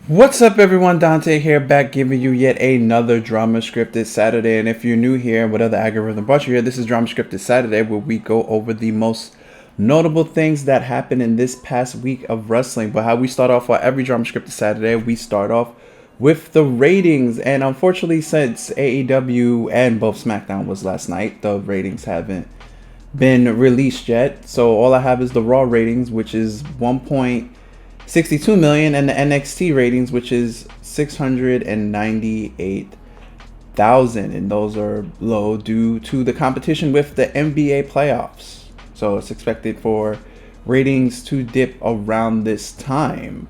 What's up, everyone? Dante here, back giving you yet another Dramascripted Saturday. And if you're new here, what other algorithm brought you here? This is Dramascripted Saturday, where we go over the most notable things that happened in this past week of wrestling. But how we start off on every Dramascripted Saturday, we start off with the ratings. And unfortunately, since AEW and both SmackDown was last night, the ratings haven't been released yet. So all I have is the Raw ratings, which is 1.62 million, and the NXT ratings, which is 698,000, and those are low due to the competition with the NBA playoffs. So it's expected for ratings to dip around this time.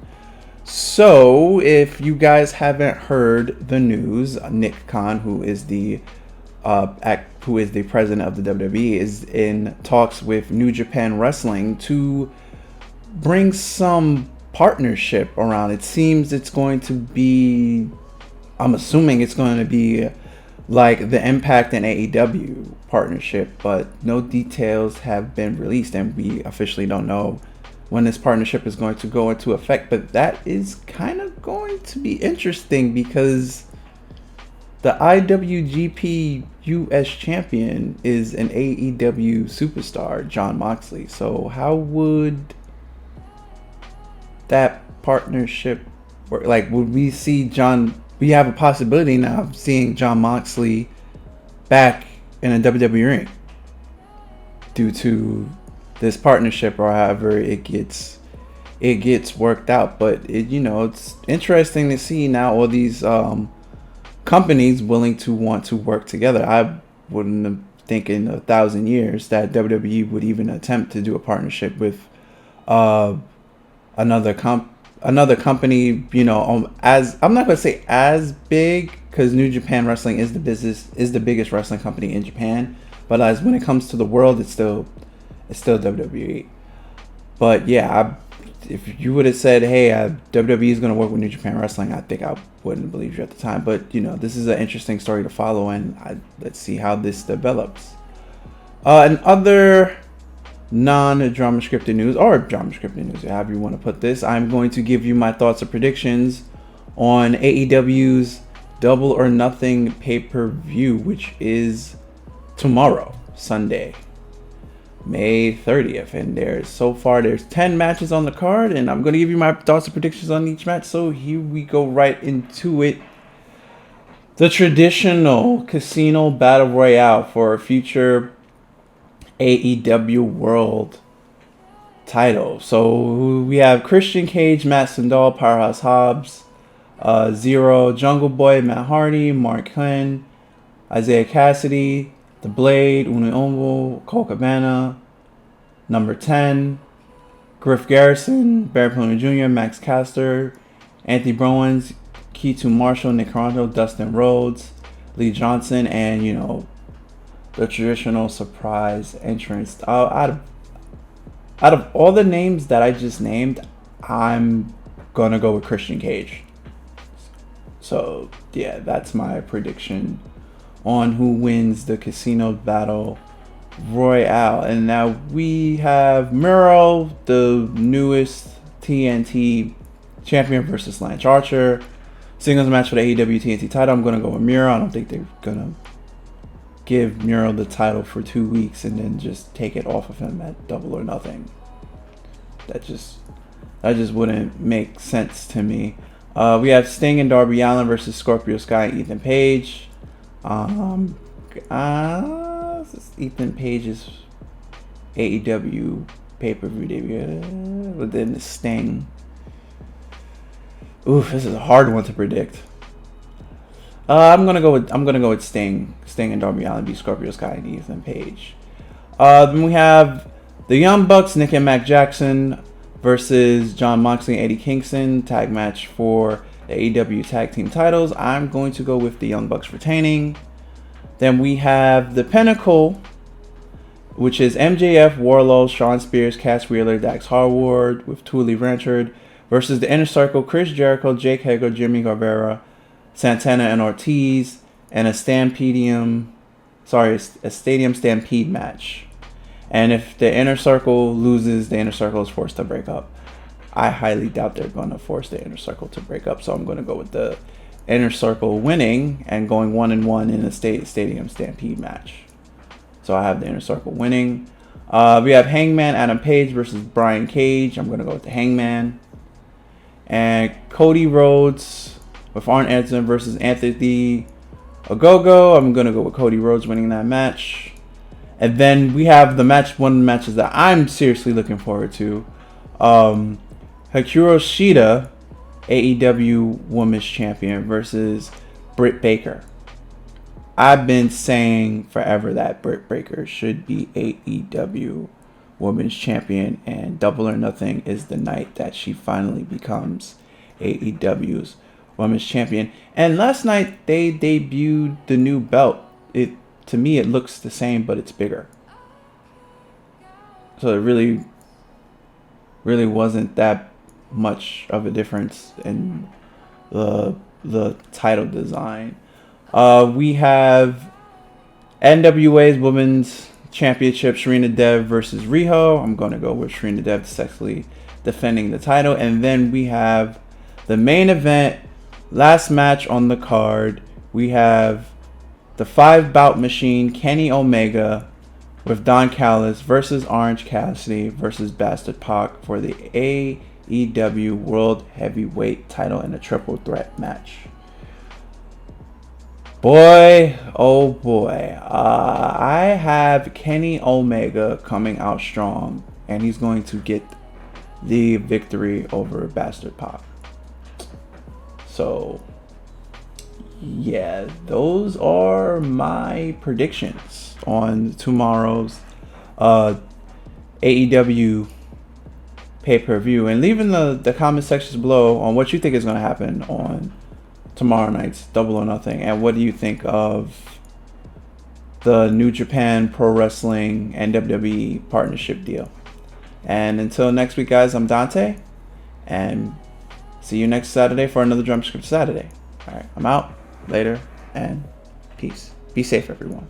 So if you guys haven't heard the news, Nick Khan, who is the president of the WWE, is in talks with New Japan Wrestling to bring some partnership around. It seems it's going to be, I'm assuming it's going to be like the Impact and AEW partnership, but no details have been released, and we officially don't know when this partnership is going to go into effect. But that is kind of going to be interesting because the IWGP US champion is an AEW superstar, Jon Moxley. So how would that partnership work? Like, would we see we have a possibility now of seeing Jon Moxley back in a WWE ring due to this partnership, or however it gets worked out. But it's interesting to see now all these companies willing to want to work together. I wouldn't have think in 1,000 years that WWE would even attempt to do a partnership with another company, as I'm not going to say as big, because New Japan Wrestling is the biggest wrestling company in Japan, but as when it comes to the world, it's still WWE. But yeah, if you would have said, hey, WWE is going to work with New Japan Wrestling, I think I wouldn't have believed you at the time. But this is an interesting story to follow, and let's see how this develops. And other non-drama scripted news, or drama scripted news, however you want to put this, I'm going to give you my thoughts or predictions on AEW's Double or Nothing pay-per-view, which is tomorrow, Sunday, May 30th. And there's 10 matches on the card, and I'm going to give you my thoughts and predictions on each match. So here we go right into it. The traditional casino battle royale for a future AEW World title. So we have Christian Cage, Matt Sydal, Powerhouse Hobbs, Zero, Jungle Boy, Matt Hardy, Mark Quinn, Isaiah Cassidy, The Blade, Uno Cole Cabana, Number 10, Griff Garrison, Barry Pillman Jr., Max Caster, Anthony Browns, Keaton Marshall, Nick Toronto, Dustin Rhodes, Lee Johnson, and the traditional surprise entrance. Out of all the names that I just named, I'm gonna go with Christian Cage. So yeah, that's my prediction on who wins the Casino Battle Royale. And now we have Miro, the newest TNT champion, versus Lance Archer. Singles match for the AEW TNT title. I'm gonna go with Miro. I don't think they're gonna give Miro the title for 2 weeks and then just take it off of him at Double or Nothing. That just wouldn't make sense to me. We have Sting and Darby Allin versus Scorpio Sky and Ethan Page. Ethan Page's AEW pay-per-view debut, but then the Sting. Oof, this is a hard one to predict. I'm gonna go with Sting and Darby Allin beat Scorpio Sky and Ethan Page. Then we have the Young Bucks, Nick and Mac Jackson versus Jon Moxley and Eddie Kingston, tag match for the AEW tag team titles. I'm going to go with the Young Bucks retaining. Then we have the Pinnacle, which is MJF, Wardlow, Shawn Spears, Cass Wheeler, Dax Harwood with Tully Blanchard versus the Inner Circle, Chris Jericho, Jake Hager, Jimmy Guevara, Santana and Ortiz, and a Stadium Stampede match. And if the Inner Circle loses, the Inner Circle is forced to break up. I highly doubt they're going to force the Inner Circle to break up. So I'm going to go with the Inner Circle winning and going 1-1 in a Stadium Stampede match. So I have the Inner Circle winning. We have Hangman Adam Page versus Brian Cage. I'm going to go with the Hangman. And Cody Rhodes with Arn Anderson versus Anthony Ogogo. I'm going to go with Cody Rhodes winning that match. And then we have the match, one of the matches that I'm seriously looking forward to. Hikaru Shida, AEW Women's Champion versus Britt Baker. I've been saying forever that Britt Baker should be AEW Women's Champion, and Double or Nothing is the night that she finally becomes AEW's Women's Champion. And last night they debuted the new belt. To me, it looks the same, but it's bigger. So it really wasn't that much of a difference in the title design. We have NWA's Women's Championship, Serena Dev versus Riho. I'm going to go with Serena Dev successfully defending the title. And then we have the main event, last match on the card. We have the 5-bout machine, Kenny Omega with Don Callis versus Orange Cassidy versus Bastard Pac for the AEW World Heavyweight title in a triple threat match. Boy, oh boy, I have Kenny Omega coming out strong, and he's going to get the victory over Bastard Pac. So yeah, those are my predictions on tomorrow's AEW pay-per-view. And leave in the comment sections below on what you think is going to happen on tomorrow night's Double or Nothing. And what do you think of the New Japan Pro Wrestling and WWE partnership deal? And until next week, guys, I'm Dante. And see you next Saturday for another Dramascripted Saturday. All right, I'm out. Later, and peace. Be safe, everyone.